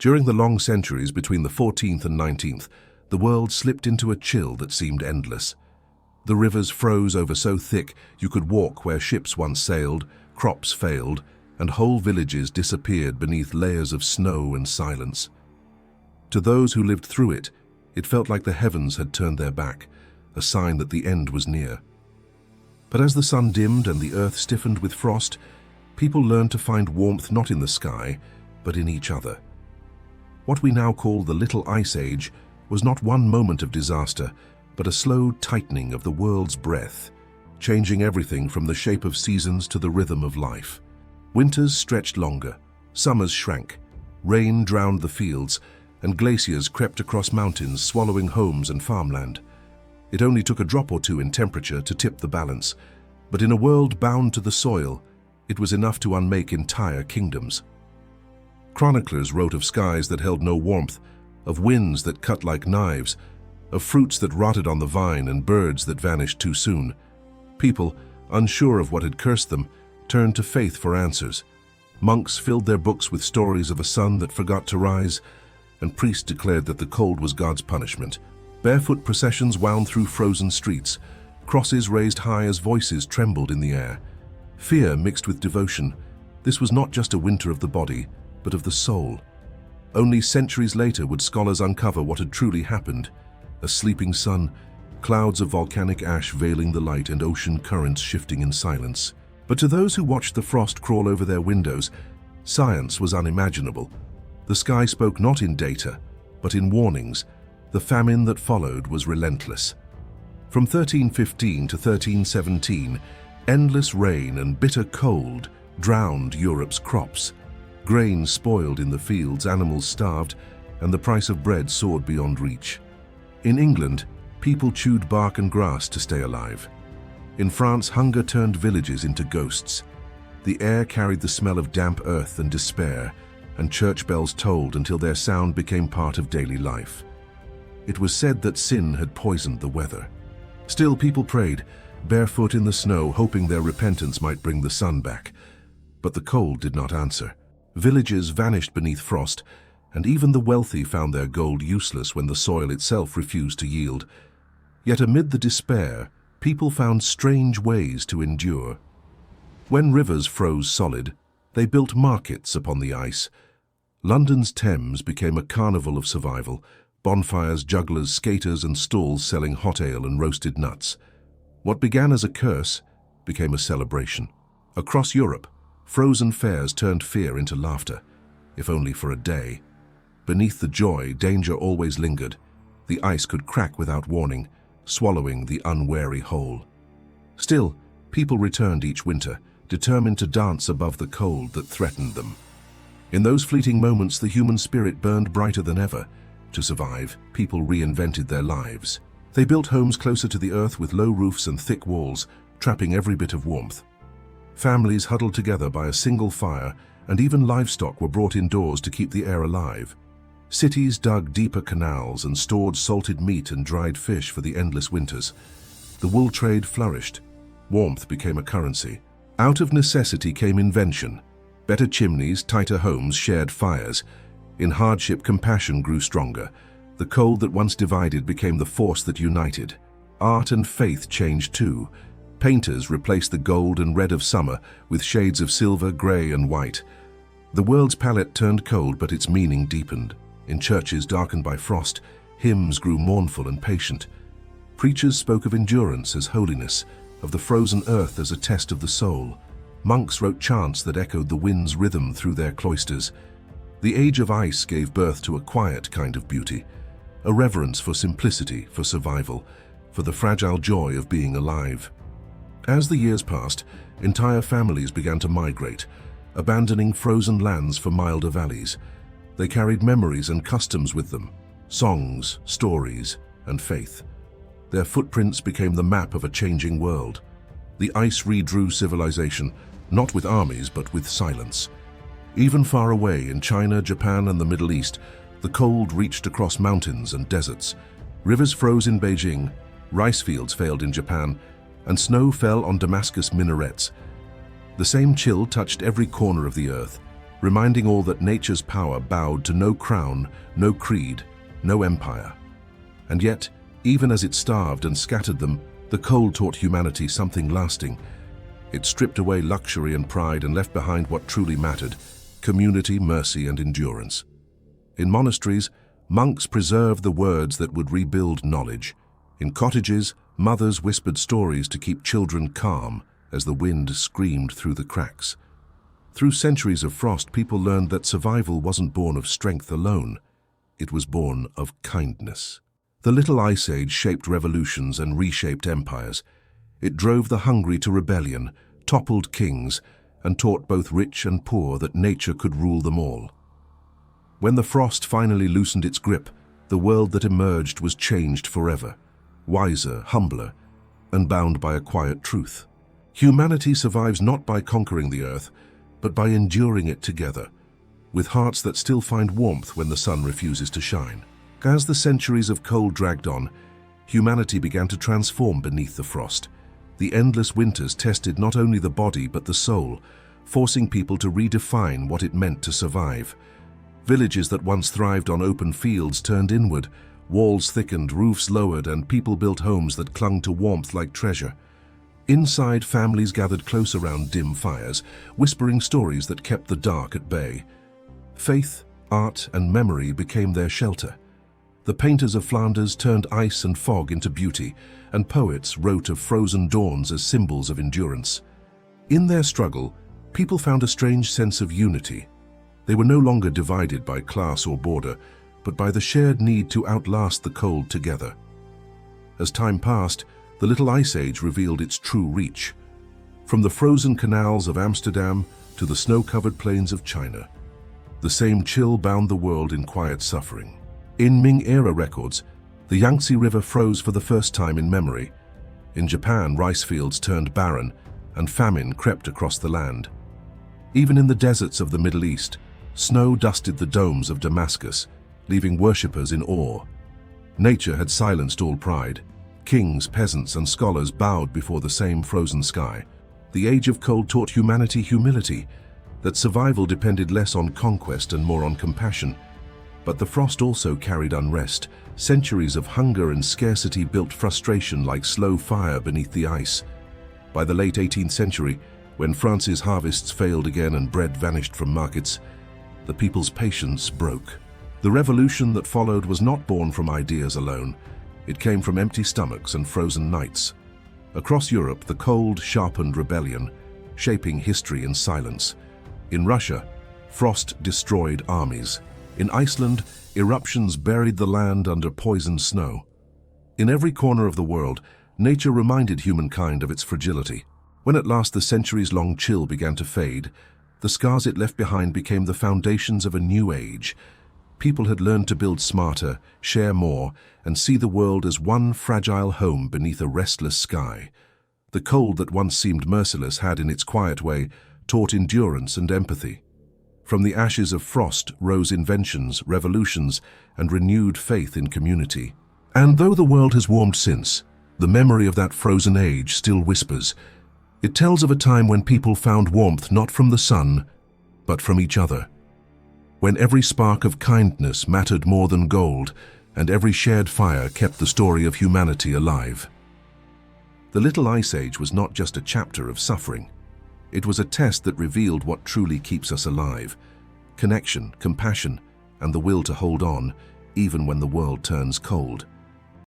During the long centuries between the 14th and 19th, the world slipped into a chill that seemed endless. The rivers froze over so thick you could walk where ships once sailed, crops failed, and whole villages disappeared beneath layers of snow and silence. To those who lived through it, it felt like the heavens had turned their back, a sign that the end was near. But as the sun dimmed and the earth stiffened with frost, people learned to find warmth not in the sky, but in each other. What we now call the Little Ice Age was not one moment of disaster, but a slow tightening of the world's breath, changing everything from the shape of seasons to the rhythm of life. Winters stretched longer, summers shrank, rain drowned the fields, and glaciers crept across mountains, swallowing homes and farmland. It only took a drop or two in temperature to tip the balance, but in a world bound to the soil, it was enough to unmake entire kingdoms. Chroniclers wrote of skies that held no warmth, of winds that cut like knives, of fruits that rotted on the vine and birds that vanished too soon. People, unsure of what had cursed them, turned to faith for answers. Monks filled their books with stories of a sun that forgot to rise, and priests declared that the cold was God's punishment. Barefoot processions wound through frozen streets, crosses raised high as voices trembled in the air. Fear mixed with devotion. This was not just a winter of the body, but of the soul. Only centuries later would scholars uncover what had truly happened. A sleeping sun, clouds of volcanic ash veiling the light, and ocean currents shifting in silence. But to those who watched the frost crawl over their windows, science was unimaginable. The sky spoke not in data, but in warnings. The famine that followed was relentless. From 1315 to 1317, endless rain and bitter cold drowned Europe's crops. Grain spoiled in the fields, animals starved, and the price of bread soared beyond reach. In England, people chewed bark and grass to stay alive. In France, hunger turned villages into ghosts. The air carried the smell of damp earth and despair, and church bells tolled until their sound became part of daily life. It was said that sin had poisoned the weather. Still, people prayed, barefoot in the snow, hoping their repentance might bring the sun back. But the cold did not answer. Villages vanished beneath frost, and even the wealthy found their gold useless when the soil itself refused to yield. Yet amid the despair, people found strange ways to endure. When rivers froze solid, they built markets upon the ice. London's Thames became a carnival of survival, bonfires, jugglers, skaters, and stalls selling hot ale and roasted nuts. What began as a curse became a celebration. Across Europe, frozen fairs turned fear into laughter, if only for a day. Beneath the joy, danger always lingered. The ice could crack without warning, swallowing the unwary whole. Still, people returned each winter, determined to dance above the cold that threatened them. In those fleeting moments, the human spirit burned brighter than ever. To survive, people reinvented their lives. They built homes closer to the earth with low roofs and thick walls, trapping every bit of warmth. Families huddled together by a single fire, and even livestock were brought indoors to keep the air alive. Cities dug deeper canals and stored salted meat and dried fish for the endless winters. The wool trade flourished. Warmth became a currency. Out of necessity came invention. Better chimneys, tighter homes, shared fires. In hardship, compassion grew stronger. The cold that once divided became the force that united. Art and faith changed too. Painters replaced the gold and red of summer with shades of silver, grey, and white. The world's palette turned cold, but its meaning deepened. In churches darkened by frost, hymns grew mournful and patient. Preachers spoke of endurance as holiness, of the frozen earth as a test of the soul. Monks wrote chants that echoed the wind's rhythm through their cloisters. The age of ice gave birth to a quiet kind of beauty, a reverence for simplicity, for survival, for the fragile joy of being alive. As the years passed, entire families began to migrate, abandoning frozen lands for milder valleys. They carried memories and customs with them, songs, stories, and faith. Their footprints became the map of a changing world. The ice redrew civilization, not with armies but with silence. Even far away in China, Japan, and the Middle East, the cold reached across mountains and deserts. Rivers froze in Beijing, rice fields failed in Japan, and snow fell on Damascus minarets. The same chill touched every corner of the earth, reminding all that nature's power bowed to no crown, no creed, no empire. And yet, even as it starved and scattered them, the cold taught humanity something lasting. It stripped away luxury and pride and left behind what truly mattered: community, mercy, and endurance. In monasteries, monks preserved the words that would rebuild knowledge. In cottages, mothers whispered stories to keep children calm as the wind screamed through the cracks. Through centuries of frost, people learned that survival wasn't born of strength alone. It was born of kindness. The Little Ice Age shaped revolutions and reshaped empires. It drove the hungry to rebellion, toppled kings, and taught both rich and poor that nature could rule them all. When the frost finally loosened its grip, the world that emerged was changed forever, wiser, humbler, and bound by a quiet truth. Humanity survives not by conquering the earth, but by enduring it together, with hearts that still find warmth when the sun refuses to shine. As the centuries of cold dragged on, humanity began to transform beneath the frost. The endless winters tested not only the body but the soul, forcing people to redefine what it meant to survive. Villages that once thrived on open fields turned inward, walls thickened, roofs lowered, and people built homes that clung to warmth like treasure. Inside, families gathered close around dim fires, whispering stories that kept the dark at bay. Faith, art, and memory became their shelter. The painters of Flanders turned ice and fog into beauty, and poets wrote of frozen dawns as symbols of endurance. In their struggle, people found a strange sense of unity. They were no longer divided by class or border, but by the shared need to outlast the cold together. As time passed, the Little Ice Age revealed its true reach. From the frozen canals of Amsterdam to the snow-covered plains of China, the same chill bound the world in quiet suffering. In Ming-era records, the Yangtze River froze for the first time in memory. In Japan, rice fields turned barren, and famine crept across the land. Even in the deserts of the Middle East, snow dusted the domes of Damascus, leaving worshippers in awe. Nature had silenced all pride. Kings, peasants, and scholars bowed before the same frozen sky. The Age of Cold taught humanity humility, that survival depended less on conquest and more on compassion. But the frost also carried unrest. Centuries of hunger and scarcity built frustration like slow fire beneath the ice. By the late 18th century, when France's harvests failed again and bread vanished from markets, the people's patience broke. The revolution that followed was not born from ideas alone. It came from empty stomachs and frozen nights. Across Europe, the cold sharpened rebellion, shaping history in silence. In Russia, frost destroyed armies. In Iceland, eruptions buried the land under poisoned snow. In every corner of the world, nature reminded humankind of its fragility. When at last the centuries-long chill began to fade, the scars it left behind became the foundations of a new age. People had learned to build smarter, share more, and see the world as one fragile home beneath a restless sky. The cold that once seemed merciless had, in its quiet way, taught endurance and empathy. From the ashes of frost rose inventions, revolutions, and renewed faith in community. And though the world has warmed since, the memory of that frozen age still whispers. It tells of a time when people found warmth not from the sun, but from each other. When every spark of kindness mattered more than gold, and every shared fire kept the story of humanity alive. The Little Ice Age was not just a chapter of suffering. It was a test that revealed what truly keeps us alive: connection, compassion, and the will to hold on, even when the world turns cold.